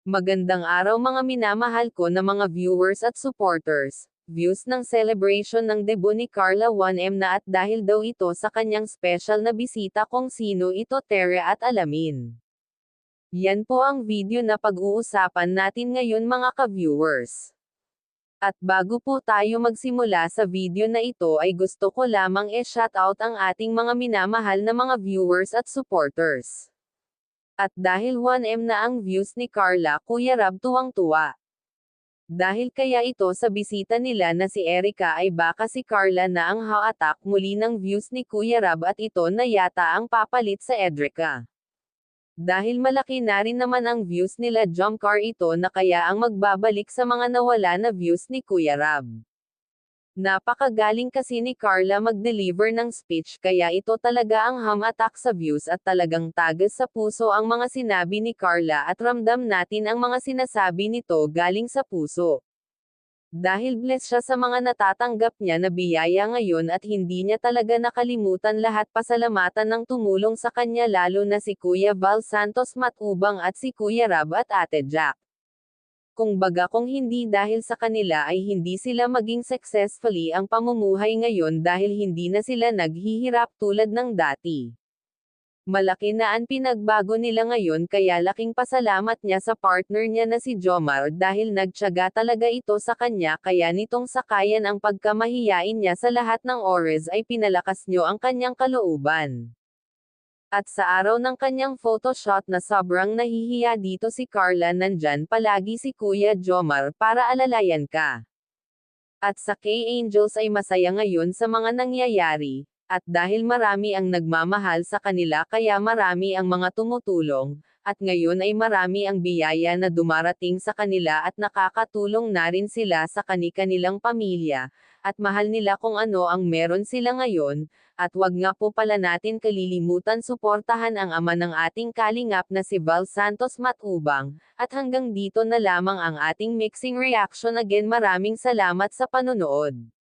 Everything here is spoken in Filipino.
Magandang araw mga minamahal ko na mga viewers at supporters. Views ng celebration ng debut ni Carla 1M na at dahil daw ito sa kanyang special na bisita kung sino ito tere at alamin. Yan po ang video na pag-uusapan natin ngayon mga ka-viewers. At bago po tayo magsimula sa video na ito ay gusto ko lamang shoutout ang ating mga minamahal na mga viewers at supporters. At dahil 1M na ang views ni Carla, Kuya Rab tuwang-tuwa. Dahil kaya ito sa bisita nila na si Erica ay baka si Carla na ang ha-attack muli ng views ni Kuya Rab at ito na yata ang papalit sa Edrica. Dahil malaki na rin naman ang views nila Jomcar ito na kaya ang magbabalik sa mga nawala na views ni Kuya Rab. Napakagaling kasi ni Carla mag-deliver ng speech kaya ito talaga ang ham-attack sa views at talagang tagas sa puso ang mga sinabi ni Carla at ramdam natin ang mga sinasabi nito galing sa puso. Dahil blessed siya sa mga natatanggap niya na biyaya ngayon at hindi niya talaga nakalimutan lahat pasalamatan ng tumulong sa kanya lalo na si Kuya Val Santos Matubang at si Kuya Rab at Ate Jack. Kung baga kung hindi dahil sa kanila ay hindi sila maging successfully ang pamumuhay ngayon dahil hindi na sila naghihirap tulad ng dati. Malaki na ang pinagbago nila ngayon kaya laking pasalamat niya sa partner niya na si Jomar dahil nagtiyaga talaga ito sa kanya kaya nitong sakayan ang pagkamahiyain niya sa lahat ng oras ay pinalakas niyo ang kanyang kalooban. At sa araw ng kanyang photoshoot na sobrang nahihiya dito si Carla nandyan palagi si Kuya Jomar para alalayan ka. At sa K-Angels ay masaya ngayon sa mga nangyayari, at dahil marami ang nagmamahal sa kanila kaya marami ang mga tumutulong, at ngayon ay marami ang biyaya na dumarating sa kanila at nakakatulong na rin sila sa kani-kanilang pamilya, at mahal nila kung ano ang meron sila ngayon, at wag nga po pala natin kalilimutan suportahan ang ama ng ating kalingap na si Val Santos Matubang, at hanggang dito na lamang ang ating mixing reaction again maraming salamat sa panonood.